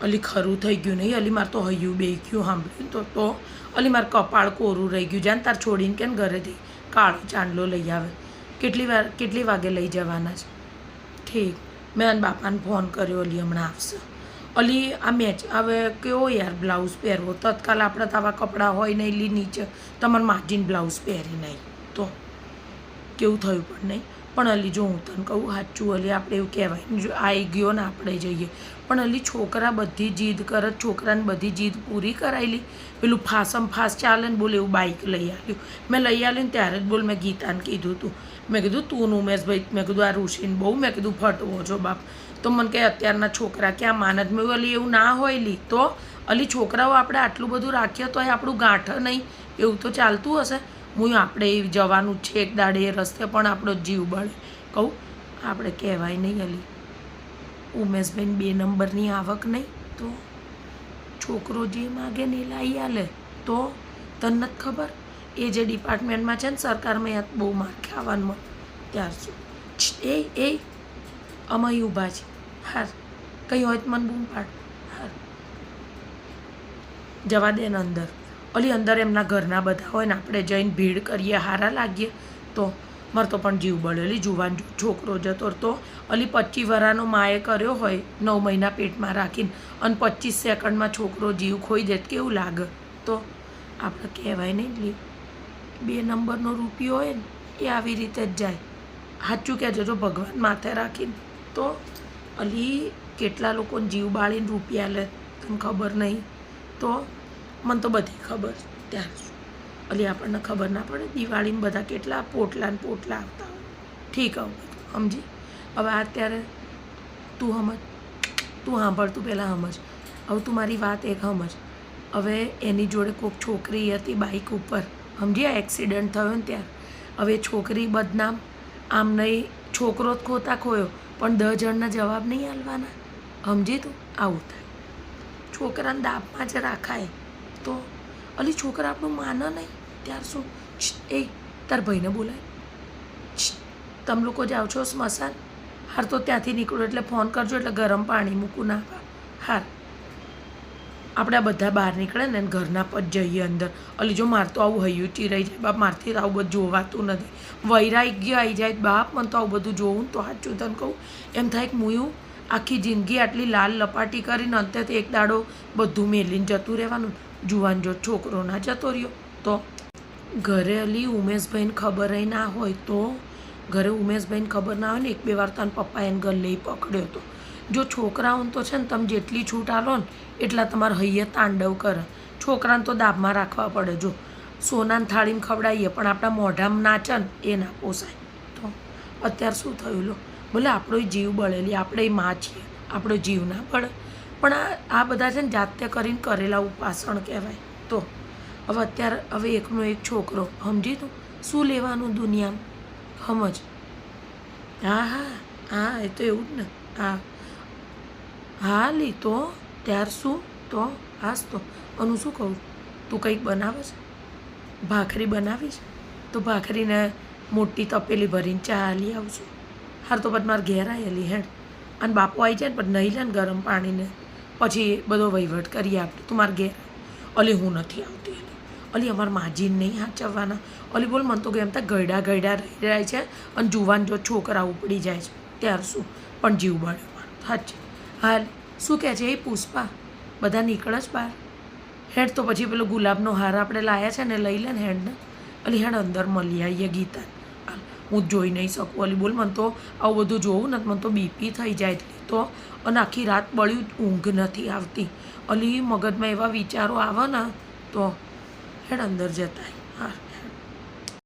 અલી ખરું થઈ ગયું નહીં અલી મારે તો હૈયું બે ગયું સાંભળ્યું તો અલી મારે કપાળ કોરું રહી ગયું જાને તાર છોડીને કેમ ઘરેથી કાળો ચાંદલો લઈ આવે કેટલી વાગે લઈ જવાના છે ઠીક મેં આને બાપાને ફોન કર્યો અલી હમણાં આવશે અલી આ મેચ હવે કેવો યાર બ્લાઉઝ પહેરવો તત્કાલ આપણે તો આવા કપડાં હોય નહીં લી નીચે તમારે માજીને બ્લાઉઝ પહેરી નહીં તો કેવું થયું પણ નહીં પણ અલી જો હું તને કહું સાચું અલી આપણે એવું કહેવાય જો આવી ગયો ને આપણે જઈએ પણ અલી છોકરા બધી જીદ કરે છોકરાને બધી જીદ પૂરી કરાયેલી પેલું ફાસમ ફાસ ચાલે ને બોલ એવું બાઇક લઈ આવ્યું મેં લઈ આવ્યું ને ત્યારે જ બોલ મેં ગીતાને કીધું હતું મેં કીધું તું ઉમેશભાઈ મેં કીધું આ ઋષિને બહુ મેં કીધું ફટવો છો બાપ તો મને કહે અત્યારના છોકરા ક્યાં માનત મેં અલી એવું ના હોય લી તો અલી છોકરાઓ આપણે આટલું બધું રાખીએ તો એ આપણું ગાંઠ નહીં એવું તો ચાલતું હશે હું આપણે જવાનું છે એક દાડે એ રસ્તે પણ આપણો જીવ બળે કહું આપણે કહેવાય નહીં અલી ઉમેશભાઈને 2 નંબરની આવક નહીં તો છોકરો જે માગે ને એ લાવી આલે તો તને નથી ખબર એ જે ડિપાર્ટમેન્ટમાં છે ને સરકારમાં યાદ બહુ માર ખાવાનું મળે ત્યાર શું એ અમાય ઊભા છે હાર કંઈ હોય તો મને બૂમ પાડ હાર જવા દે ને અંદર અલી અંદર એમના ઘરના બધા હોય ને આપણે જઈને ભીડ કરીએ હારા લાગીએ તો મારે તો પણ જીવ બળે અલી જુવાન છોકરો જતો તો અલી 25 વર્ષનો માએ કર્યો હોય 9 મહિના પેટમાં રાખીને અને 25 સેકન્ડમાં છોકરો જીવ ખોઈ દે કેવું લાગે તો આપણે કહેવાય નહીં લી 2 નંબરનો રૂપિયો હોય ને એ આવી રીતે જ જાય સાચું કહેજો જો ભગવાન માથે રાખીને તો અલી કેટલા લોકોને જીવ બાળીને રૂપિયા લે તને ખબર નહીં તો મને તો બધી ખબર ત્યાં અલી આપણને ખબર ના પડે દિવાળીમાં બધા કેટલા પોટલા ને પોટલા આવતા હોય ઠીક આવું બધું સમજી હવે અત્યારે તું સમજ તું સાંભળ તું પહેલાં સમજ હવે તું મારી વાત એક સમજ હવે એની જોડે કોઈક છોકરી હતી બાઇક ઉપર સમજી આ એક્સિડન્ટ થયો ને ત્યારે હવે છોકરી બદનામ આમ નહીં છોકરો જ ખોતા ખોયો પણ 10 જણના જવાબ નહીં આલવાના સમજી તું આવું થાય છોકરાને દાબમાં જ રાખાય તો અલી છોકરા આપણું માને નહીં ત્યાર શું એ તાર ભાઈને બોલાય તમે લોકો જાઓ છો સ્મશાન હાર તો ત્યાંથી નીકળો એટલે ફોન કરજો એટલે ગરમ પાણી મૂકું ના હાર આપણે આ બધા બહાર નીકળે ને ઘરના પદ જઈએ અંદર અલી જો મારે તો આવું હૈયું ચીરાઈ જાય બાપ મારથી આવું બધું જોવાતું નથી વૈરાઈ ગયો આવી જાય બાપ મને તો આવું બધું જોવું તો સાચું તને કહું એમ થાય કે હું આખી જિંદગી આટલી લાલ લપાટી કરીને અંતેથી એક દાડો બધું મેલીને જતું રહેવાનું જુવાન જો છોકરો ના જતો રહ્યો તો ઘરે અલી ઉમેશભાઈને ખબર ના હોય તો ઘરે ઉમેશભાઈને ખબર ના હોય ને 1-2 વાર તને પપ્પા એને ગલ્લે પકડ્યો હતો જો છોકરાઓને તો છે ને તમે જેટલી છૂટ આલો ને એટલા તમારે હૈયે તાંડવ કરે છોકરાને તો દાબમાં રાખવા પડે જો સોનાની થાળીમાં ખવડાવીએ પણ આપણા મોઢામાં નાચે ને એ ના પોસાય તો અત્યારે શું થયું લો ભલે આપણો જીવ બળેલી આપણે માં છીએ આપણો જીવ ના બળે પણ આ બધા છે ને જાતે કરીને કરેલા ઉપાસણ કહેવાય તો હવે અત્યારે હવે એકનો એક છોકરો સમજી તું શું લેવાનું દુનિયામાં સમજ હા હા હા એ તો એવું જ ને હા હા લી તો ત્યાર શું તો હાસ તો અને શું કહું તું કંઈક બનાવે છે ભાખરી બનાવીશ તો ભાખરીને મોટી તપેલી ભરીને ચા લઈ આવશું હાર તો પછી મારે ઘેર આવેલી હેડ અને બાપુ આવી જાય ને પણ નહીં લે ને ગરમ પાણીને પછી બધો વહીવટ કરી આપે તું મારે ઘેર અલી હું નથી આવતી અલી અમારા માજીને નહીં હાચવવાના અલી બોલ મને તો એમ ત્યાં ગયડા રહી રહ્યા છે અને જુવાન જો છોકરા ઉપડી જાય છે ત્યાર શું પણ જીવ બળ્યો મારો સાચી હાલ શું કહે છે એ પુષ્પા બધા નીકળે જ બહાર હેડ તો પછી પેલો ગુલાબનો હાર આપણે લાવ્યા છે ને લઈ લે ને હેડને અલી હેડ અંદર મળી આવીએ ગીતા હું જોઈ નહીં શકું અલી બોલ મને તો આવું બધું જોવું ને મને તો બીપી થઈ જાય એટલી તો અને આખી રાત બળ્યું ઊંઘ નથી આવતી અલી મગજમાં એવા વિચારો આવે ને તો હેડ અંદર જતા હા